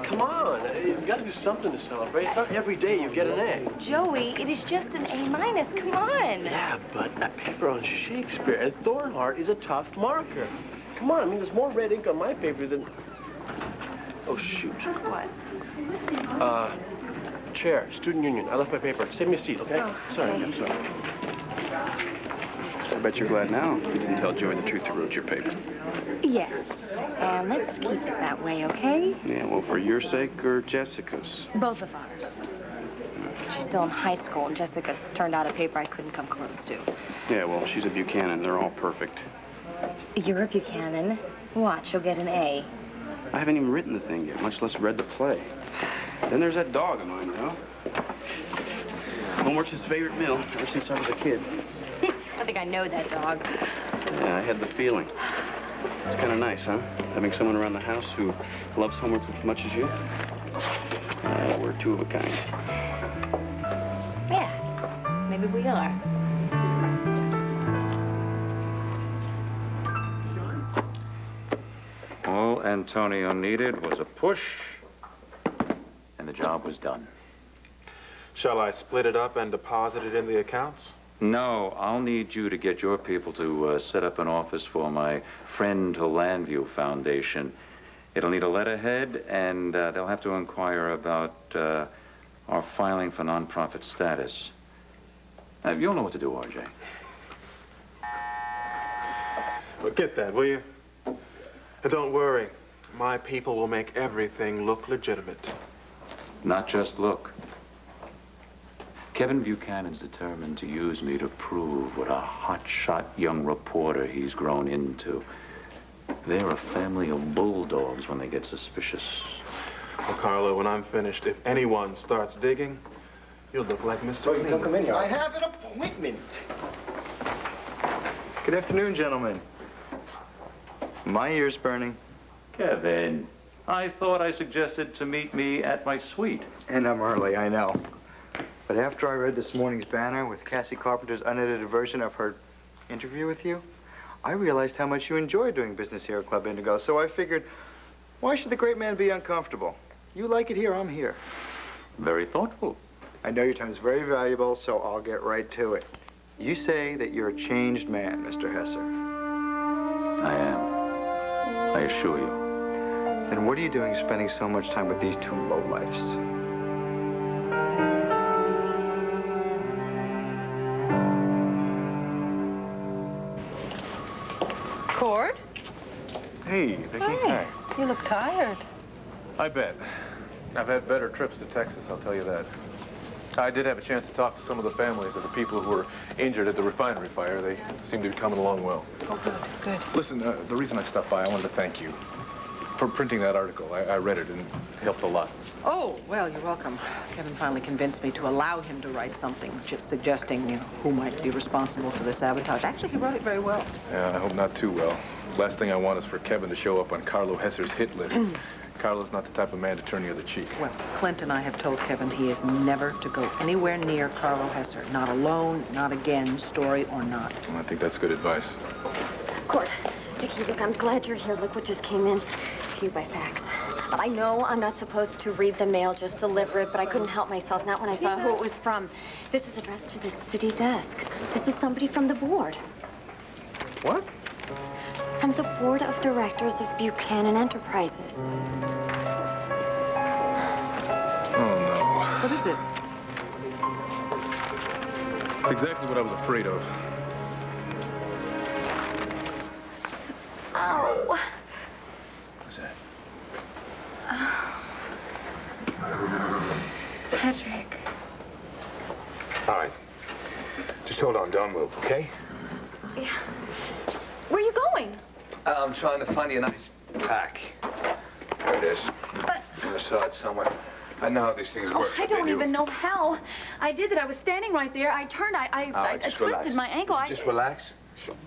Come on, you've got to do something to celebrate. It's not every day you get an A. Joey, it is just an A-. Come on. Yeah, but a paper on Shakespeare and Thornhart is a tough marker. Come on, I mean, there's more red ink on my paper than... Oh, shoot. What? Chair, student union. I left my paper. Save me a seat, okay? Oh, Sorry, okay. I'm sorry. I bet you're glad now you didn't tell Joey the truth you wrote your paper. Yes. And let's keep it that way, okay? Yeah, well, for your sake or Jessica's? Both of ours. She's still in high school, and Jessica turned out a paper I couldn't come close to. Yeah, well, she's a Buchanan. They're all perfect. You're a Buchanan. Watch, you'll get an A. I haven't even written the thing yet, much less read the play. Then there's that dog of mine, you know? Homework's his favorite meal ever since I was a kid. I think I know that dog. Yeah, I had the feeling. It's kind of nice, huh? Having someone around the house who loves homework as much as you. We're two of a kind. Yeah, maybe we are. All Antonio needed was a push, and the job was done. Shall I split it up and deposit it in the accounts? No, I'll need you to get your people to set up an office for my Friend to Landview Foundation. It'll need a letterhead, and they'll have to inquire about our filing for nonprofit status. You'll know what to do, RJ. Well, get that, will you? And don't worry. My people will make everything look legitimate. Not just look. Kevin Buchanan's determined to use me to prove what a hotshot young reporter he's grown into. They're a family of bulldogs when they get suspicious. Well, Carlo, when I'm finished, if anyone starts digging, you'll look like Mr. Clean. Come in here. I have an appointment. Good afternoon, gentlemen. My ear's burning. Kevin, I thought I suggested to meet me at my suite. And I'm early, I know. But after I read this morning's banner with Cassie Carpenter's unedited version of her interview with you, I realized how much you enjoy doing business here at Club Indigo. So I figured, why should the great man be uncomfortable? You like it here, I'm here. Very thoughtful. I know your time is very valuable, so I'll get right to it. You say that you're a changed man, Mr. Hesser. I am. I assure you. Then what are you doing spending so much time with these two lowlifes? Cord? Hey, Vicki. Hi. You look tired. I bet. I've had better trips to Texas, I'll tell you that. I did have a chance to talk to some of the families of the people who were injured at the refinery fire. They seem to be coming along well. Oh, good, good. Listen, the reason I stopped by, I wanted to thank you for printing that article. I read it and it helped a lot. Oh, well, you're welcome. Kevin finally convinced me to allow him to write something, just suggesting, who might be responsible for the sabotage. Actually, he wrote it very well. Yeah, I hope not too well. Last thing I want is for Kevin to show up on Carlo Hesser's hit list. Carlo's not the type of man to turn the other cheek. Well, Clint and I have told Kevin he is never to go anywhere near Carlo Hesser. Not alone, not again, story or not. Well, I think that's good advice. Cord, Vicki, look, I'm glad you're here. Look what just came in to you by fax. But I know I'm not supposed to read the mail, just deliver it, but I couldn't help myself, not when I saw who it was from. This is addressed to the city desk. This is somebody from the board. What? From the board of directors of Buchanan Enterprises. Oh, no. What is it? It's exactly what I was afraid of. Ow. What's that? Patrick. All right. Just hold on. Don't move, okay? Yeah. Where are you going? I'm trying to find you a nice pack. There it is. But... I saw it somewhere. I know how these things work. I don't even know how. I did that. I was standing right there. I turned. I just twisted relax. my ankle. Just relax.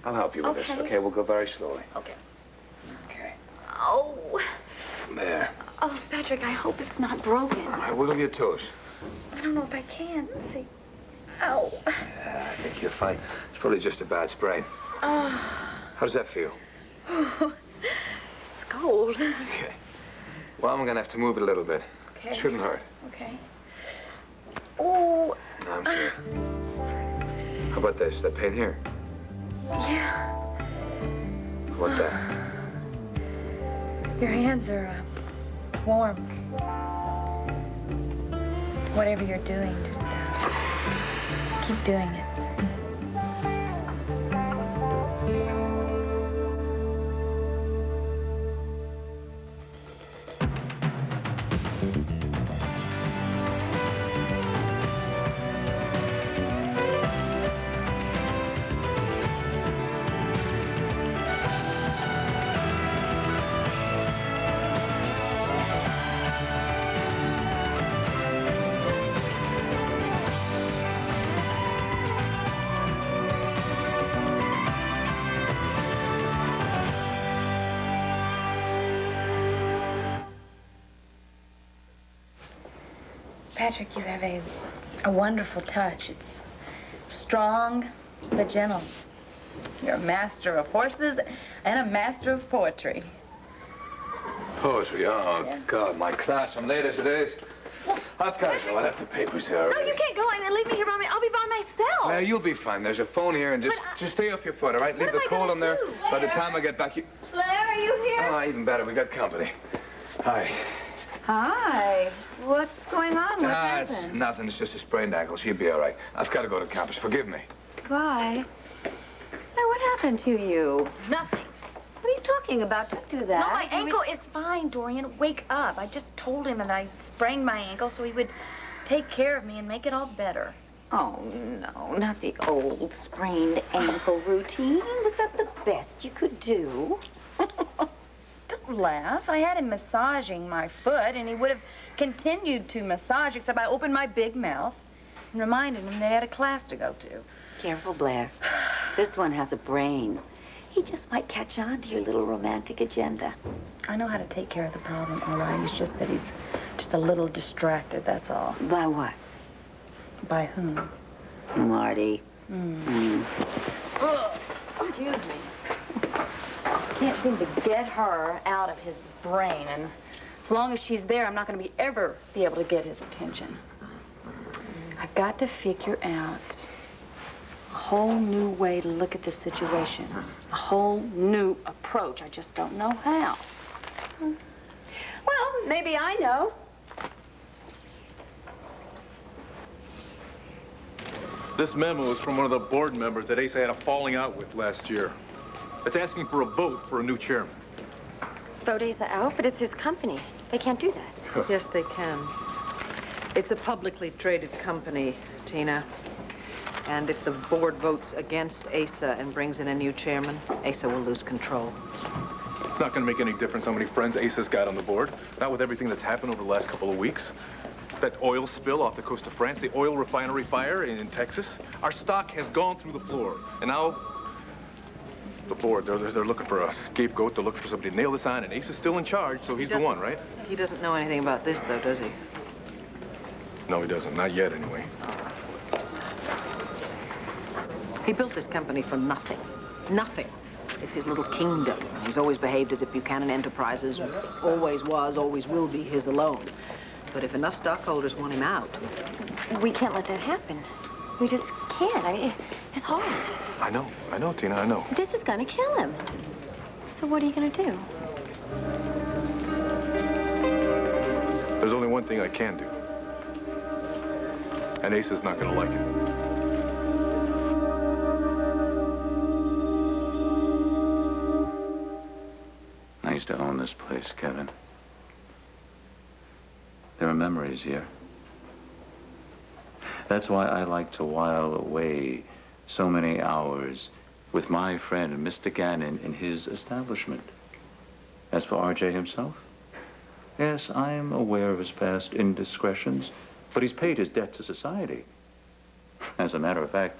I'll help you with this, okay? We'll go very slowly. Okay. Okay. Oh. There. Oh, Patrick, I hope it's not broken. All right, wiggle your toes. I don't know if I can. Let's see. Ow. Yeah, I think you're fine. It's probably just a bad sprain. How does that feel? It's cold. Okay. Well, I'm gonna have to move it a little bit. Okay. Shouldn't hurt. Okay. Oh. No, I'm sure. How about this? That pain here? Yeah. How about that? Your hands are warm. Whatever you're doing, just keep doing it. Patrick, you have a wonderful touch. It's strong, but gentle. You're a master of horses and a master of poetry. Poetry? Oh, Yeah. God, my class. I'm late as it is. I've got to go. I left the papers here No, already. you can't go and leave me here by me. I'll be by myself. Now, you'll be fine. There's a phone here, and just stay off your foot, all right? Leave What the am I coal gonna in there. do? By the time I get back, you... Blair, are you here? Oh, even better. We got company. Hi. Hi. What's going on? What It's happened? nothing. It's just a sprained ankle. She'll be all right. I've got to go to campus. Forgive me. Why? Now, what happened to you? Nothing. What are you talking about? Don't do that. No, my ankle is fine, Dorian. Wake up. I just told him that I sprained my ankle so he would take care of me and make it all better. Oh, no, not the old sprained ankle routine. Was that the best you could do? Don't laugh. I had him massaging my foot, and he would have continued to massage, except I opened my big mouth and reminded him they had a class to go to. Careful, Blair. This one has a brain. He just might catch on to your little romantic agenda. I know how to take care of the problem, all right. It's just that he's just a little distracted, that's all. By what? By whom? Marty. Ugh, excuse me. Can't seem to get her out of his brain, and as long as she's there, I'm not going to ever be able to get his attention. I've got to figure out a whole new way to look at the situation, a whole new approach. I just don't know how. Well, maybe I know. This memo is from one of the board members that Asa had a falling out with last year. It's asking for a vote for a new chairman. Vote Asa out, but it's his company. They can't do that. Yes, they can. It's a publicly traded company, Tina. And if the board votes against Asa and brings in a new chairman, Asa will lose control. It's not going to make any difference how many friends Asa's got on the board. Not with everything that's happened over the last couple of weeks. That oil spill off the coast of France, the oil refinery fire in Texas. Our stock has gone through the floor. And now, the board, they're looking for a scapegoat. They're looking for somebody to nail this on, and Asa's still in charge, so he's the one, right? He doesn't know anything about this, though, does he? No, he doesn't. Not yet, anyway. He built this company for nothing. Nothing. It's his little kingdom. He's always behaved as if Buchanan Enterprises always was, always will be his alone. But if enough stockholders want him out... We can't let that happen. We just can't. I mean, it's hard. I know, Tina, I know. This is gonna kill him. So what are you gonna do? There's only one thing I can do. And Asa's not gonna like it. I used to own this place, Kevin. There are memories here. That's why I like to while away so many hours with my friend, Mr. Gannon, in his establishment. As for R.J. himself, yes, I am aware of his past indiscretions, but he's paid his debt to society. As a matter of fact,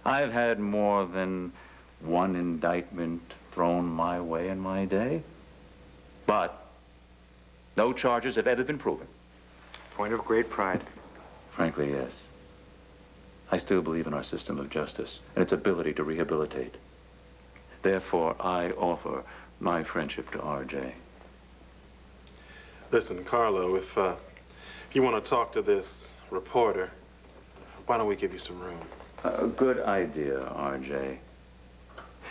I've had more than one indictment thrown my way in my day. But no charges have ever been proven. Point of great pride. Frankly, yes. I still believe in our system of justice and its ability to rehabilitate. Therefore, I offer my friendship to R.J. Listen, Carlo, if you want to talk to this reporter, why don't we give you some room? Good idea, R.J.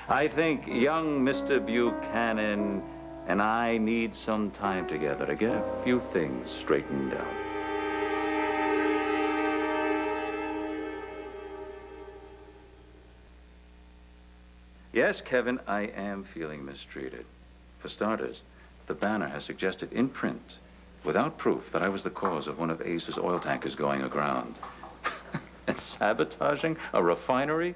I think young Mr. Buchanan and I need some time together to get a few things straightened out. Yes, Kevin, I am feeling mistreated. For starters, the Banner has suggested in print, without proof, that I was the cause of one of Ace's oil tankers going aground. And sabotaging a refinery?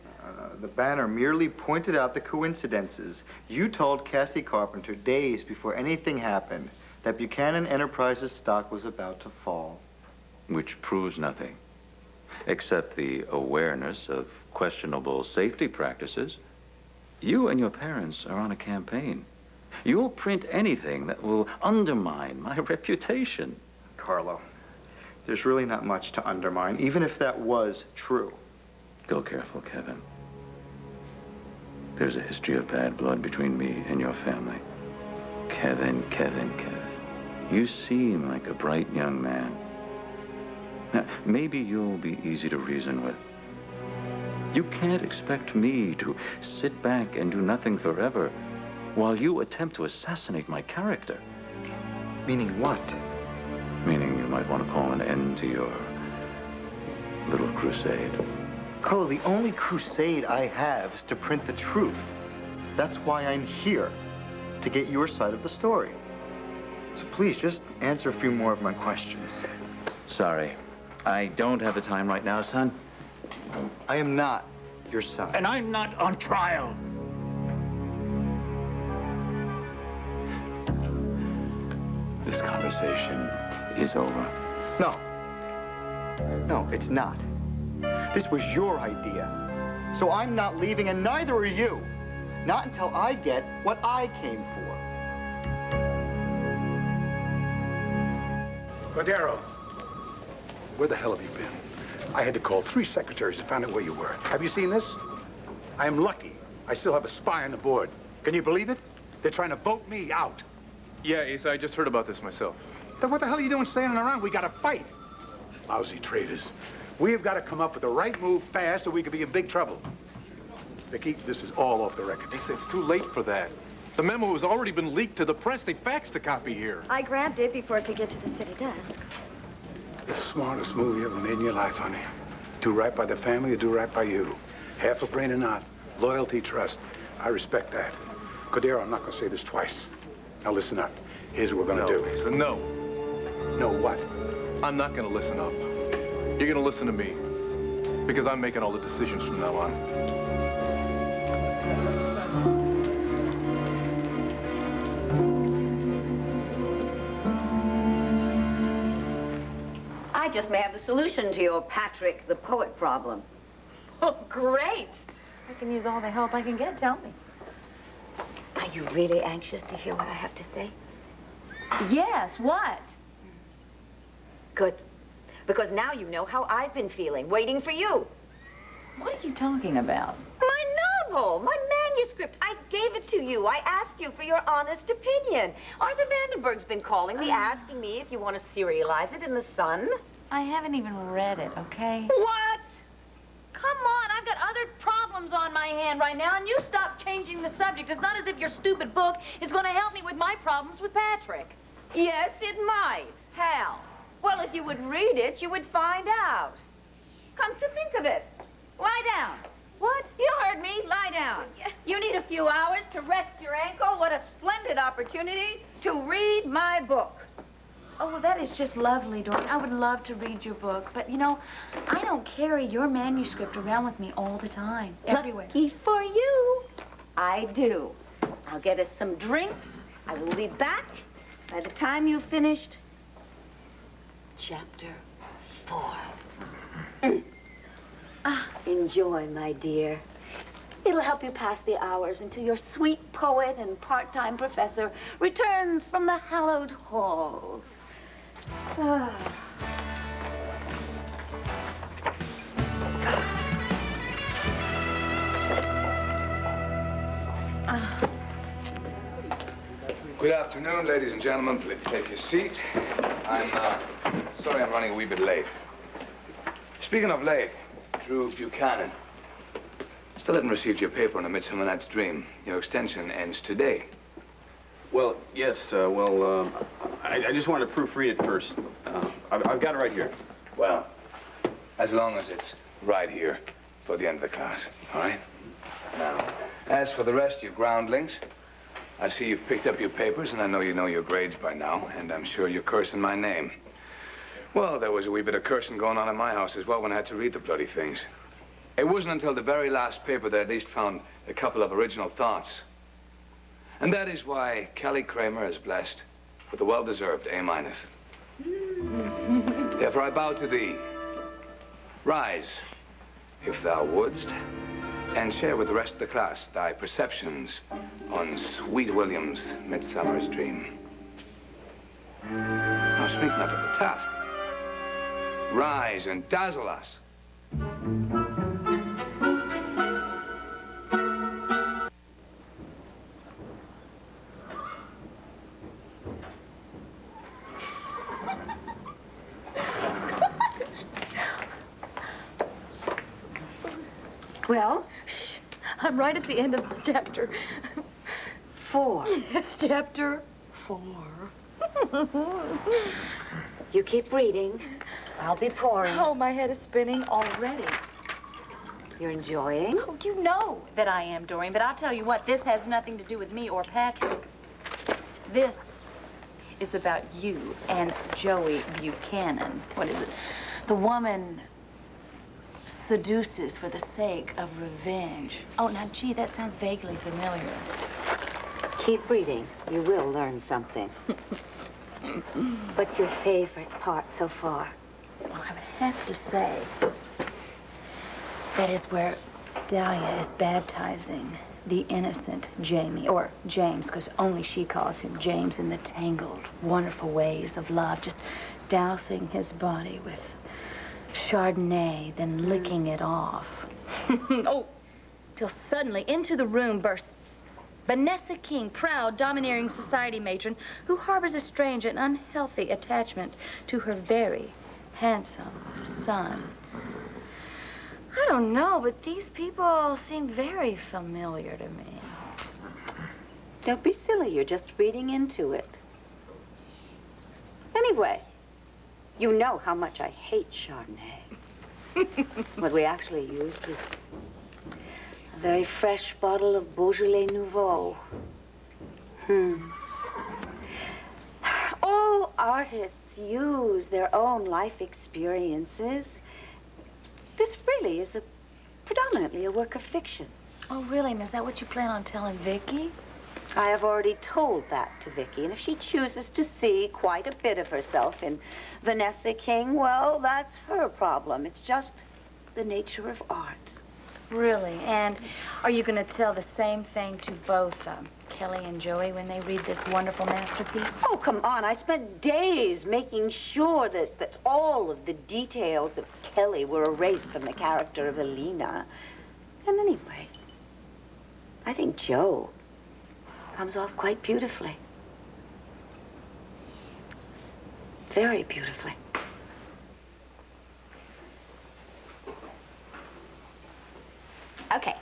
The Banner merely pointed out the coincidences. You told Cassie Carpenter days before anything happened that Buchanan Enterprises stock was about to fall. Which proves nothing, except the awareness of questionable safety practices. You and your parents are on a campaign. You'll print anything that will undermine my reputation. Carlo, there's really not much to undermine, even if that was true. Go careful, Kevin. There's a history of bad blood between me and your family. Kevin. You seem like a bright young man. Now, maybe you'll be easy to reason with. You can't expect me to sit back and do nothing forever while you attempt to assassinate my character. Meaning what? Meaning you might want to call an end to your little crusade. Carlo, the only crusade I have is to print the truth. That's why I'm here, to get your side of the story. So please, just answer a few more of my questions. Sorry, I don't have the time right now, son. I am not your son. And I'm not on trial. This conversation is over. No. No, it's not. This was your idea. So I'm not leaving, and neither are you. Not until I get what I came for. Cordero, where the hell have you been? I had to call 3 secretaries to find out where you were. Have you seen this? I am lucky. I still have a spy on the board. Can you believe it? They're trying to vote me out. Yeah, Ace, I just heard about this myself. Then what the hell are you doing standing around? We gotta fight. Lousy traitors. We have got to come up with the right move fast or we could be in big trouble. Vicky, this is all off the record. Ace, it's too late for that. The memo has already been leaked to the press. They faxed a copy here. I grabbed it before it could get to the city desk. The smartest move you ever made in your life, honey. Do right by the family or do right by you. Half a brain or not. Loyalty, trust. I respect that. Cordero, I'm not going to say this twice. Now listen up. Here's what we're going to do. Ace, no. No what? I'm not going to listen up. You're going to listen to me. Because I'm making all the decisions from now on. I just may have the solution to your Patrick the Poet problem. Oh, great. I can use all the help I can get. Tell me. Are you really anxious to hear what I have to say? Yes, what? Good. Because now you know how I've been feeling, waiting for you. What are you talking about? My novel, my manuscript. I gave it to you. I asked you for your honest opinion. Arthur Vandenberg's been calling me, asking me if you want to serialize it in the Sun. I haven't even read it, okay? What? Come on, I've got other problems on my hand right now, and you stop changing the subject. It's not as if your stupid book is going to help me with my problems with Patrick. Yes, it might. How? Well, if you would read it, you would find out. Come to think of it. Lie down. What? You heard me. Lie down. You need a few hours to rest your ankle. What a splendid opportunity to read my book. Oh, well, that is just lovely, Dorothy. I would love to read your book, but, you know, I don't carry your manuscript around with me all the time, everywhere. Lucky for you, I do. I'll get us some drinks. I will be back by the time you've finished Chapter 4. Enjoy, my dear. It'll help you pass the hours until your sweet poet and part-time professor returns from the hallowed halls. Good afternoon, ladies and gentlemen. Please take your seat. I'm sorry I'm running a wee bit late. Speaking of late, Drew Buchanan. Still haven't received your paper on A Midsummer Night's Dream. Your extension ends today. Well, yes, I just wanted to proofread it first. I've got it right here. Well, as long as it's right here for the end of the class, all right? Now, as for the rest of you groundlings, I see you've picked up your papers, and I know you know your grades by now, and I'm sure you're cursing my name. Well, there was a wee bit of cursing going on in my house as well when I had to read the bloody things. It wasn't until the very last paper that I at least found a couple of original thoughts. And that is why Kelly Kramer is blessed with a well-deserved A-. Therefore, I bow to thee. Rise, if thou wouldst, and share with the rest of the class thy perceptions on Sweet William's Midsummer's Dream. Now, speak not of the task. Rise and dazzle us. Well, I'm right at the end of chapter 4. Yes, chapter 4. You keep reading. I'll be pouring. Oh, my head is spinning already. You're enjoying? Oh, you know that I am, Doreen, but I'll tell you what, this has nothing to do with me or Patrick. This is about you and Joey Buchanan. What is it? The woman seduces for the sake of revenge. Oh, now, gee, that sounds vaguely familiar. Keep reading. You will learn something. What's your favorite part so far? Well, I would have to say that is where Dahlia is baptizing the innocent Jamie, or James, because only she calls him James, in the tangled, wonderful ways of love, just dousing his body with Chardonnay, then licking it off. Oh, till suddenly into the room bursts Vanessa King, proud, domineering society matron who harbors a strange and unhealthy attachment to her very handsome son. I don't know, but these people seem very familiar to me. Don't be silly. You're just reading into it. Anyway, you know how much I hate Chardonnay. What we actually used was a very fresh bottle of Beaujolais Nouveau. All artists use their own life experiences. This really is predominantly a work of fiction. Oh, really? And is that what you plan on telling Vicky? I have already told that to Vicky, and if she chooses to see quite a bit of herself in Vanessa King, well, that's her problem. It's just the nature of art. Really? And are you going to tell the same thing to both Kelly and Joey when they read this wonderful masterpiece? Oh, come on. I spent days making sure that all of the details of Kelly were erased from the character of Alina. And anyway, I think Joe comes off quite beautifully. Very beautifully. Okay.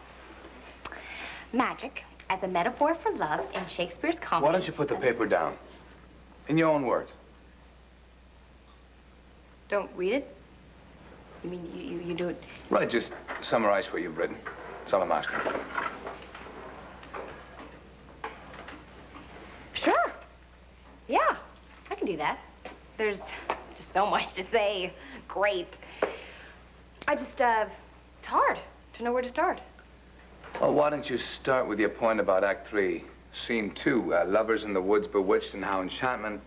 Magic as a metaphor for love in Shakespeare's comedy. Why don't you put the paper down? In your own words. Don't read it? You mean you do it? Right, just summarize what you've written. That's all I'm asking. Sure. Yeah, I can do that. There's just so much to say. Great. I just, it's hard to know where to start. Well, why don't you start with your point about Act 3, Scene 2, lovers in the woods bewitched, and how enchantment,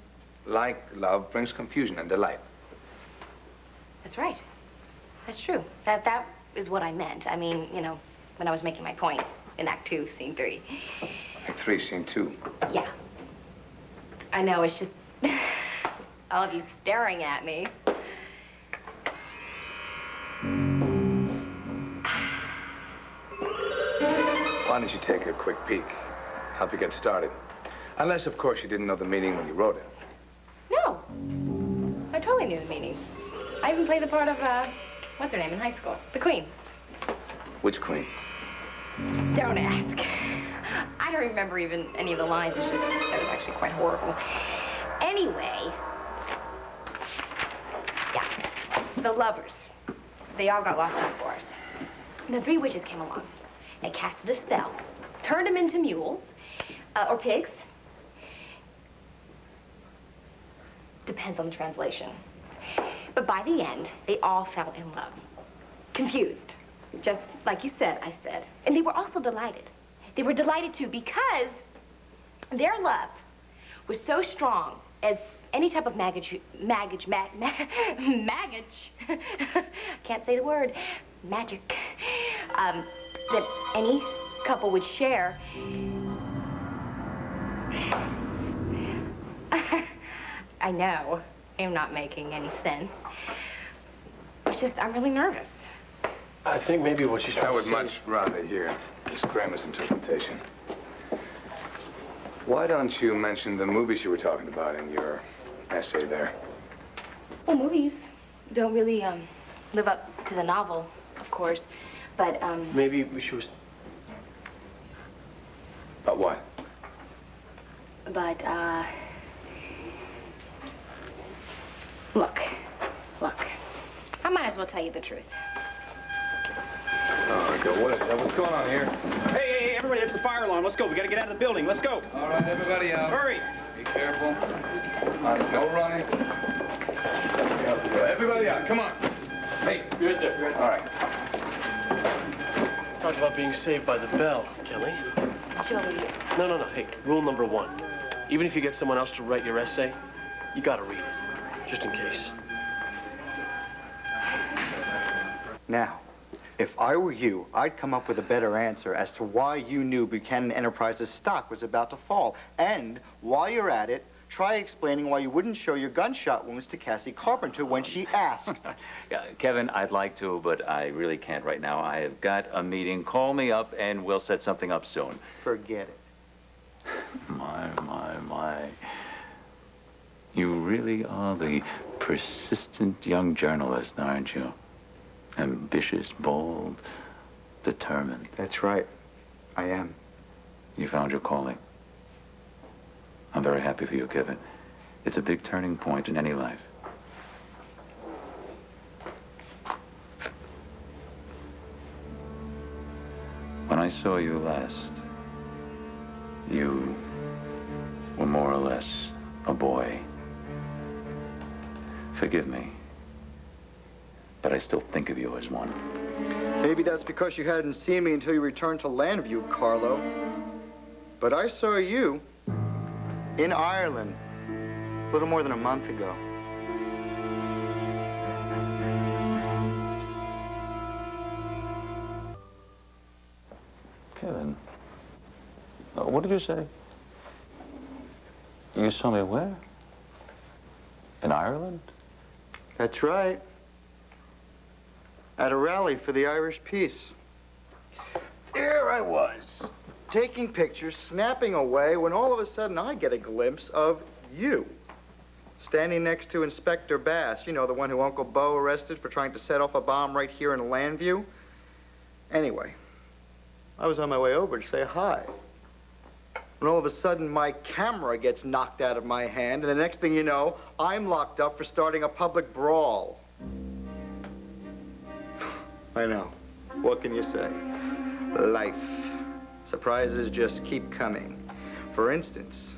like love, brings confusion and delight. That's right. That's true. That is what I meant. I mean, you know, when I was making my point in Act 2, Scene 3. Act 3, Scene 2. Yeah. I know, it's just all of you staring at me. Why don't you take a quick peek? Help you get started. Unless, of course, you didn't know the meaning when you wrote it. No. I totally knew the meaning. I even played the part of, what's her name in high school? The Queen. Which queen? Don't ask. I don't remember even any of the lines. It's just, that was actually quite horrible. Anyway, yeah, the lovers. They all got lost in the forest. And the three witches came along. They casted a spell, turned them into mules, or pigs. Depends on the translation. But by the end, they all fell in love. Confused. Just like you said, I said. And they were also delighted. They were delighted too because their love was so strong as any type of maggot, can't say the word, magic, that any couple would share. I know, I'm not making any sense. It's just, I'm really nervous. I think maybe what she's trying I would to say much rather hear Miss Kramer's interpretation. Why don't you mention the movies you were talking about in your essay there? Well, movies don't really, live up to the novel, of course, but, Maybe she was... About what? But, look, I might as well tell you the truth. Oh, go. What's going on here? Hey, everybody, it's the fire alarm. Let's go. We gotta get out of the building. Let's go. All right, everybody out. Hurry. Be careful. No running. Everybody out. Come on. Hey. You're there. All right. Talk about being saved by the bell, Kelly. Joey. No. Hey, rule number 1. Even if you get someone else to write your essay, you gotta read it, just in case. Now, if I were you, I'd come up with a better answer as to why you knew Buchanan Enterprises stock was about to fall. And while you're at it, try explaining why you wouldn't show your gunshot wounds to Cassie Carpenter when she asked. Yeah, Kevin, I'd like to, but I really can't right now. I have got a meeting. Call me up, and we'll set something up soon. Forget it. My. You really are the persistent young journalist, aren't you? Ambitious, bold, determined. That's right. I am. You found your calling. I'm very happy for you, Kevin. It's a big turning point in any life. When I saw you last, you were more or less a boy. Forgive me, but I still think of you as one. Maybe that's because you hadn't seen me until you returned to Landview, Carlo. But I saw you in Ireland a little more than a month ago. Kevin, what did you say? You saw me where? In Ireland? That's right. At a rally for the Irish peace. There I was, taking pictures, snapping away, when all of a sudden I get a glimpse of you. Standing next to Inspector Bass, you know, the one who Uncle Bo arrested for trying to set off a bomb right here in Landview. Anyway, I was on my way over to say hi. When all of a sudden my camera gets knocked out of my hand, and the next thing you know, I'm locked up for starting a public brawl. I know. What can you say? Life. Surprises just keep coming. For instance,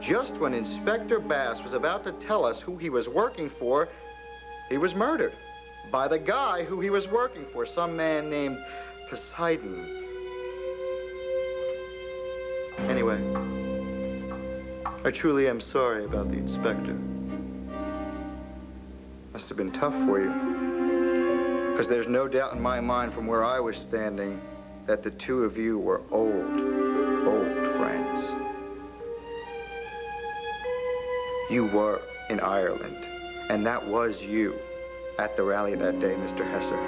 just when Inspector Bass was about to tell us who he was working for, he was murdered by the guy who he was working for, some man named Poseidon. Anyway, I truly am sorry about the inspector. Must have been tough for you. Because there's no doubt in my mind from where I was standing that the two of you were old friends. You were in Ireland, and that was you at the rally that day, Mr. Hesser.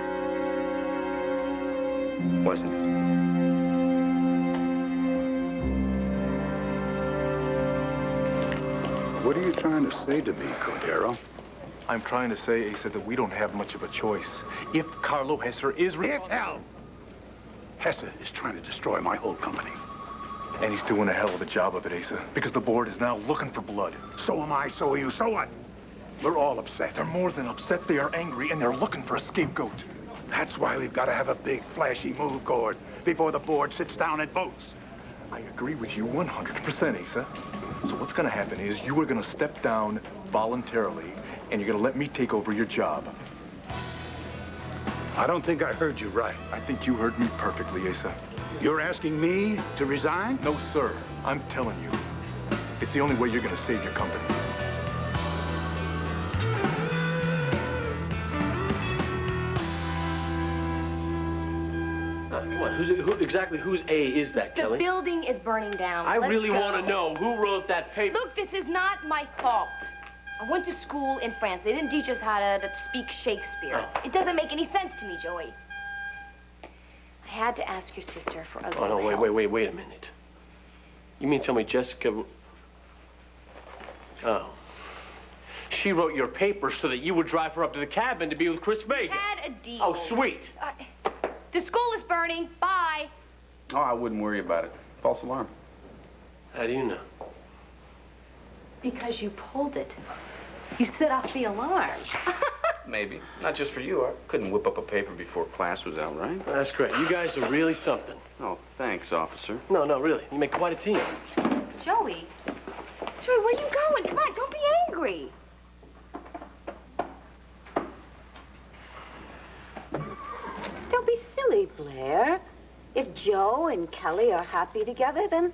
Wasn't it? What are you trying to say to me, Cordero? I'm trying to say, Asa, that we don't have much of a choice. If Carlo Hesser is... If hell! Hesse is trying to destroy my whole company. And he's doing a hell of a job of it, Asa, because the board is now looking for blood. So am I, so are you, so what? We're all upset. They're more than upset, they are angry, and they're looking for a scapegoat. That's why we've got to have a big, flashy move, Gord, before the board sits down and votes. I agree with you 100%, Asa. So what's gonna happen is you are gonna step down voluntarily, and you're gonna let me take over your job. I don't think I heard you right. I think you heard me perfectly, Asa. You're asking me to resign? No, sir. I'm telling you. It's the only way you're gonna save your company. Come on, whose A is that, The Kelly? building is burning down. I Let's really go. want to know who wrote that paper. Look, this is not my fault. I went to school in France. They didn't teach us how to speak Shakespeare. Oh. It doesn't make any sense to me, Joey. I had to ask your sister for a little Oh, no, help. wait a minute. You mean tell me Jessica... Oh. She wrote your paper so that you would drive her up to the cabin to be with Chris Megan. Had a deal. Oh, sweet. The school is burning. Bye. Oh, I wouldn't worry about it. False alarm. How do you know? Because you pulled it. You set off the alarm. Maybe. Not just for you. I couldn't whip up a paper before class was out, right? That's great. You guys are really something. Oh, thanks, officer. No, really. You make quite a team. Joey. Joey, where you going? Come on, don't be angry. Don't be silly, Blair. If Joe and Kelly are happy together, then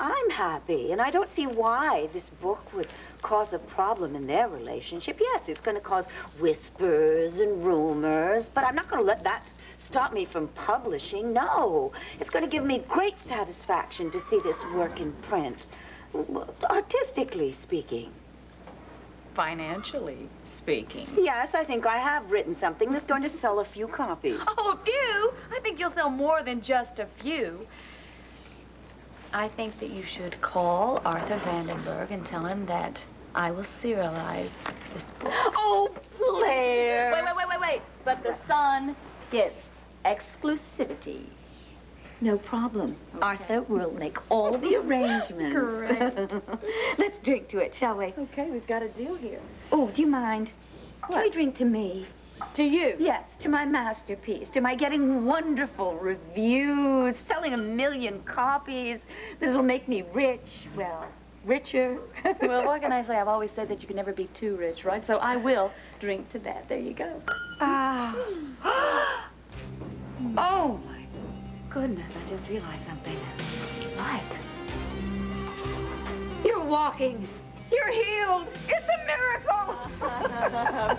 I'm happy. And I don't see why this book would cause a problem in their relationship. Yes, it's going to cause whispers and rumors, but I'm not going to let that stop me from publishing. No, it's going to give me great satisfaction to see this work in print, artistically speaking. Financially speaking. Yes, I think I have written something that's going to sell a few copies. Oh, a few? I think you'll sell more than just a few. I think that you should call Arthur Vandenberg and tell him that I will serialize this book. Oh, Blair! Wait. But the Sun gets exclusivity. No problem. Okay. Arthur will make all the arrangements. Great. Let's drink to it, shall we? Okay, we've got a deal here. Oh, do you mind? Can we drink to me? To you? Yes, to my masterpiece, to my getting wonderful reviews, selling 1 million copies. This will make me rich. Well, richer. Well, what can I say? I've always said that you can never be too rich, right? So I will drink to that. There you go. Ah. Oh, my goodness, I just realized something. What? You're walking. You're healed. It's a miracle.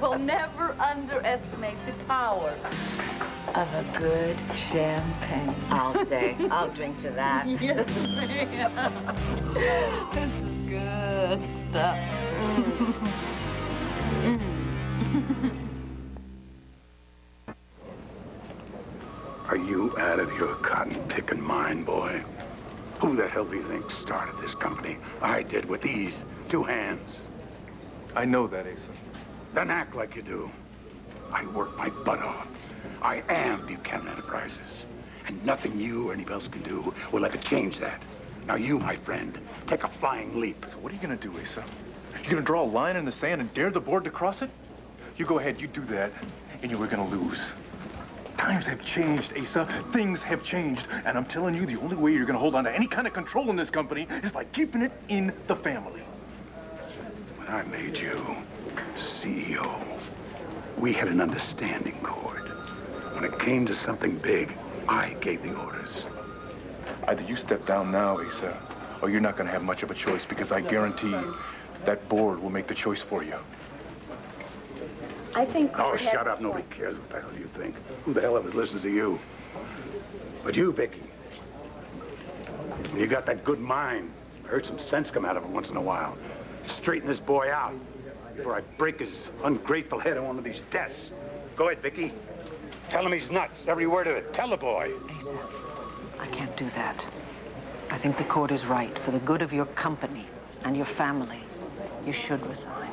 We'll never underestimate the power of a good champagne. I'll say. I'll drink to that. Yes, ma'am. This is good stuff. Are you out of your cotton-picking mind, boy? Who the hell do you think started this company? I did with these 2 hands. I know that, Asa. Then act like you do. I work my butt off. I am Buchanan Enterprises. And nothing you or anybody else can do will ever change that. Now you, my friend, take a flying leap. So what are you gonna do, Asa? You gonna draw a line in the sand and dare the board to cross it? You go ahead, you do that, and you were gonna lose. Times have changed, Asa. Things have changed. And I'm telling you, the only way you're gonna hold on to any kind of control in this company is by keeping it in the family. When I made you CEO, we had an understanding, Cord. When it came to something big, I gave the orders. Either you step down now, Asa, or you're not gonna have much of a choice, because I guarantee that board will make the choice for you. I think... Oh, shut up. Nobody cares what the hell you think. Who the hell ever listens to you? But you, Vicky, you got that good mind. I heard some sense come out of it once in a while. Straighten this boy out before I break his ungrateful head on one of these desks. Go ahead, Vicky. Tell him he's nuts, every word of it. Tell the boy. Asa, I can't do that. I think the court is right for the good of your company and your family. You should resign.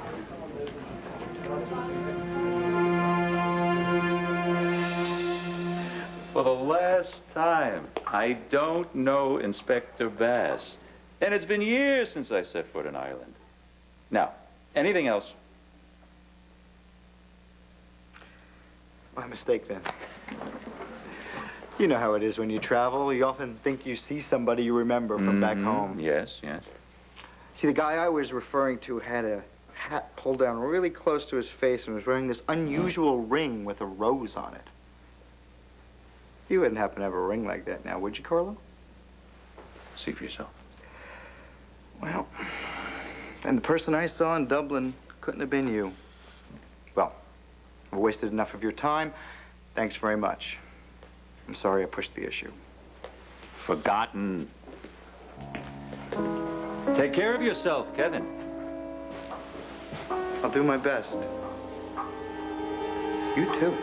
For the last time, I don't know Inspector Bass. And it's been years since I set foot in Ireland. Now, anything else? My mistake, then. You know how it is when you travel. You often think you see somebody you remember from back home. Yes, yes. See, the guy I was referring to had a hat pulled down really close to his face and was wearing this unusual ring with a rose on it. You wouldn't happen to have a ring like that now, would you, Carlo? See for yourself. Well, and the person I saw in Dublin couldn't have been you. Well, I've wasted enough of your time. Thanks very much. I'm sorry I pushed the issue. Forgotten. Take care of yourself, Kevin. I'll do my best. You too.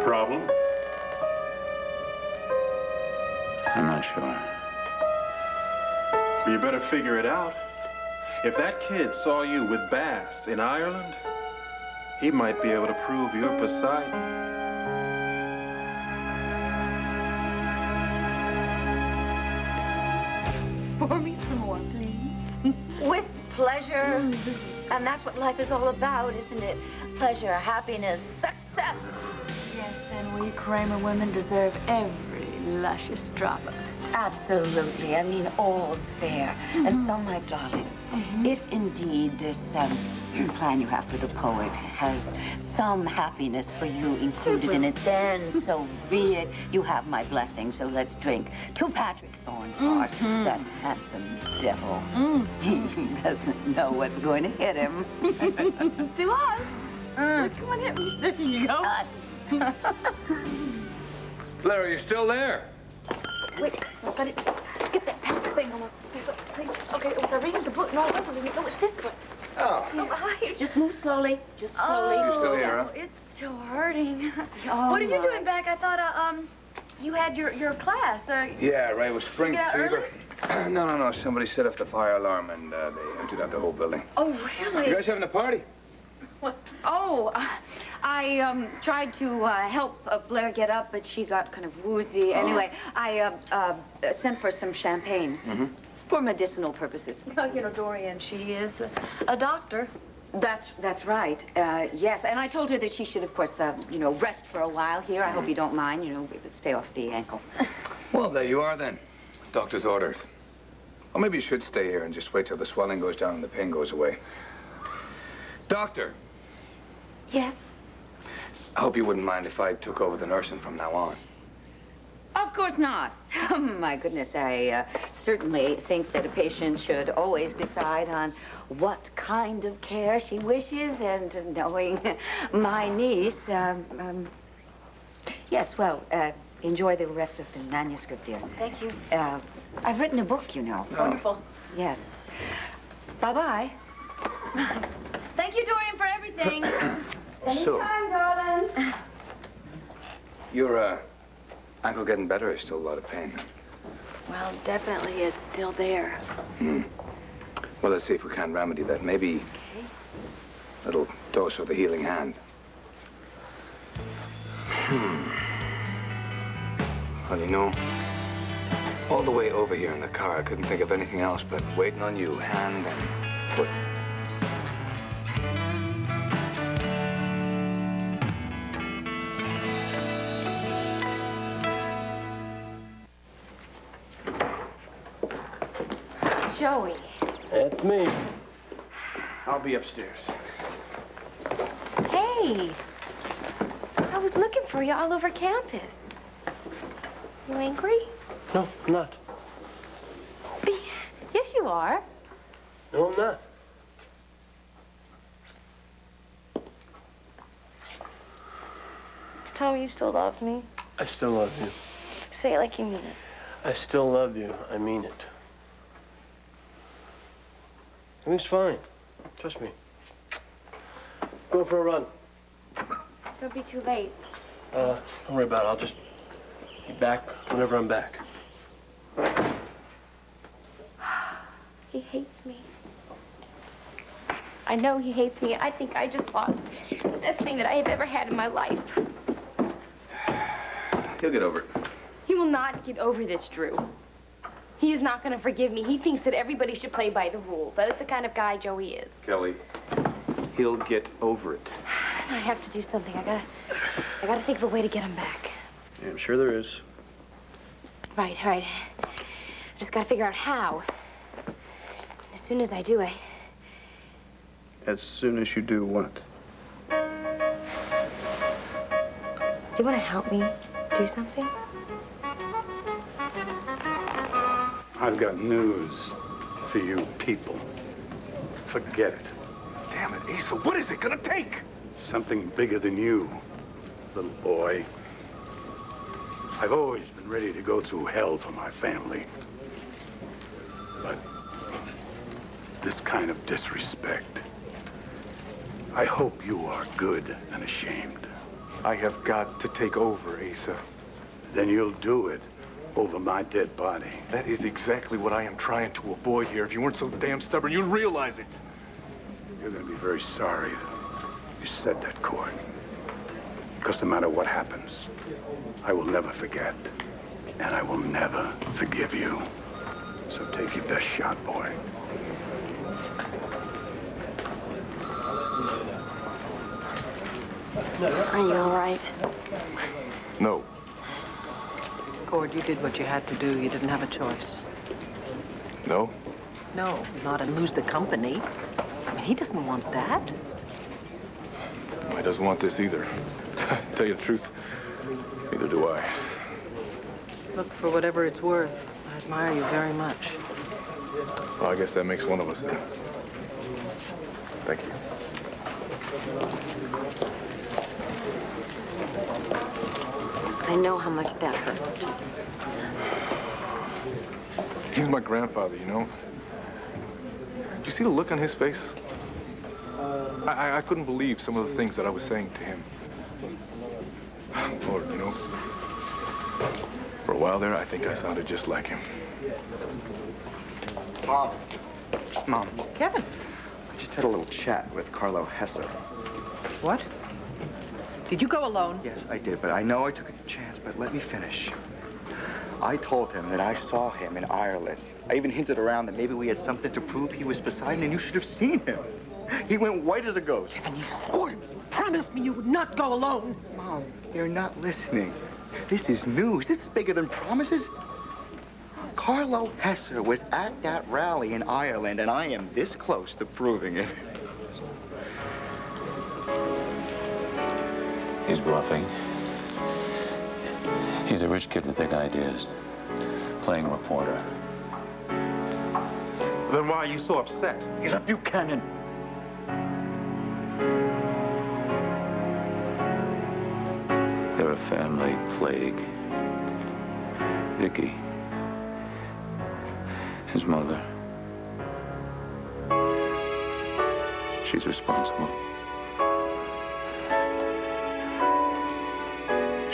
Problem? I'm not sure. You better figure it out. If that kid saw you with Bass in Ireland, he might be able to prove you're Poseidon. Pour me some more, please. With pleasure. And that's what life is all about, isn't it? Pleasure, happiness, success. Yes, and we Kramer women deserve every luscious drop of it. Absolutely. I mean, all's fair. And so, my darling, if indeed this plan you have for the poet has some happiness for you included in it, then so be it. You have my blessing, so let's drink to Patrick Thornhart, that handsome devil. He doesn't know what's going to hit him. To us? Come on, hit me. There you go. Us. Blair, are you still there? Wait, I've got it. Get that thing on my thing. Okay, it was I reading the book. No, it wasn't. No, it's this book. Oh. Just move slowly. Just slowly. You're still here, huh? It's still hurting. Oh, what are you my. doing back? I thought, you had your class. Yeah, right. It was spring Get out fever. No. Somebody set off the fire alarm and they emptied out the whole building. Oh, really? You guys having a party? What? Oh, I tried to help Blair get up, but she got kind of woozy. Anyway, I sent for some champagne for medicinal purposes. Well, you know, Dorian, she is a doctor. That's right. Yes, and I told her that she should, of course, rest for a while here. I hope you don't mind. Stay off the ankle. Well, there you are then. Doctor's orders. Or maybe you should stay here and just wait till the swelling goes down and the pain goes away. Doctor. Yes? I hope you wouldn't mind if I took over the nursing from now on. Of course not. Oh, my goodness, I certainly think that a patient should always decide on what kind of care she wishes, and knowing my niece, yes, well, enjoy the rest of the manuscript, dear. Thank you. I've written a book, you know. Wonderful. Yes. Bye-bye. Thank you, Dorian, for everything. So, Anytime, darling. your ankle getting better is still a lot of pain. Well, definitely it's still there. Well, let's see if we can remedy that. Maybe a little dose of the healing hand. Well, you know, all the way over here in the car, I couldn't think of anything else but waiting on you, hand and foot. Joey. That's me. I'll be upstairs. Hey, I was looking for you all over campus. You angry? No, I'm not. Yes, you are. No, I'm not. Tell me you still love me. I still love you. Say it like you mean it. I still love you. I mean it. Everything's fine. Trust me. Going for a run. Don't be too late. Don't worry about it. I'll just be back whenever I'm back. He hates me. I know he hates me. I think I just lost the best thing that I have ever had in my life. He'll get over it. He will not get over this, Drew. He is not going to forgive me. He thinks that everybody should play by the rules. That is the kind of guy Joey is. Kelly, he'll get over it. I have to do something. I gotta think of a way to get him back. Yeah, I'm sure there is. Right. I just gotta figure out how. As soon as I do, As soon as you do what? Do you want to help me do something? I've got news for you people. Forget it. Damn it, Asa, what is it gonna take? Something bigger than you, little boy. I've always been ready to go through hell for my family. But this kind of disrespect, I hope you are good and ashamed. I have got to take over, Asa. Then you'll do it over my dead body. That is exactly what I am trying to avoid here. If you weren't so damn stubborn, you'd realize it. You're gonna be very sorry you said that, Court. Because no matter what happens, I will never forget. And I will never forgive you. So take your best shot, boy. Are you all right? No. Cord, you did what you had to do. You didn't have a choice. No? No, not and lose the company. I mean, he doesn't want that. He doesn't want this either. Tell you the truth, neither do I. Look, for whatever it's worth, I admire you very much. Well, I guess that makes one of us then. Thank you. I know how much that hurt. He's my grandfather, you know? Do you see the look on his face? I couldn't believe some of the things that I was saying to him. Lord, you know, for a while there, I think I sounded just like him. Mom. Kevin. I just had a little chat with Carlo Hesser. What? Did you go alone? Yes, I did, but I know I took a chance, but let me finish. I told him that I saw him in Ireland. I even hinted around that maybe we had something to prove he was Poseidon, and you should have seen him. He went white as a ghost. Kevin, you swore me. You promised me you would not go alone. Mom, you're not listening. This is news. This is bigger than promises. Carlo Hesser was at that rally in Ireland, and I am this close to proving it. He's bluffing. He's a rich kid with big ideas. Playing reporter. Then why are you so upset? He's a Buchanan. They're a family plague. Vicky, his mother, she's responsible.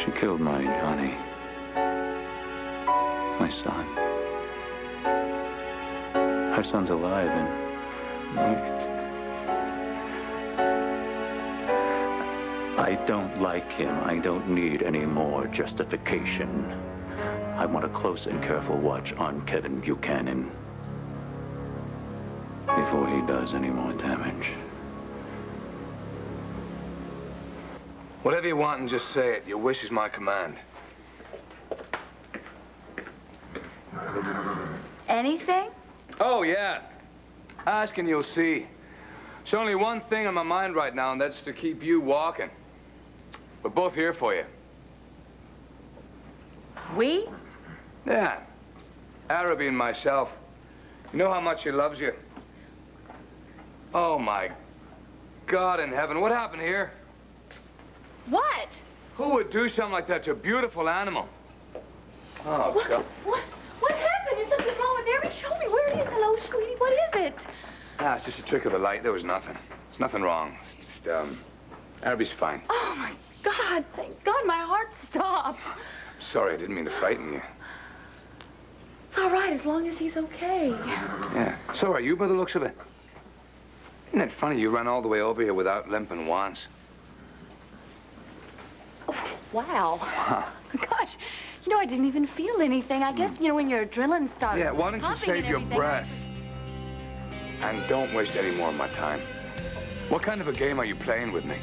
She killed my Johnny, my son. Our son's alive, and I don't like him. I don't need any more justification. I want a close and careful watch on Kevin Buchanan before he does any more damage. Whatever you want, and just say it. Your wish is my command. Anything? Oh, yeah. Ask and you'll see. There's only one thing on my mind right now, and that's to keep you walking. We're both here for you. We? Yeah. Araby and myself. You know how much he loves you. Oh, my God in heaven. What happened here? What? Who would do something like that to a beautiful animal? Oh, God. What happened? Is something wrong with Eric? Show me where it is. Hello, sweetie. What is it? Ah, it's just a trick of the light. There was nothing. There's nothing wrong. Just, Araby's fine. Oh, my God. God, thank God my heart stopped. Sorry, I didn't mean to frighten you. It's all right as long as he's okay. Yeah, so are you by the looks of it. Isn't it funny you ran all the way over here without limping once? Oh, wow. Gosh, you know, I didn't even feel anything. I guess, you know, when your adrenaline starts Yeah, why don't you pumping save and your everything, breath? And don't waste any more of my time. What kind of a game are you playing with me?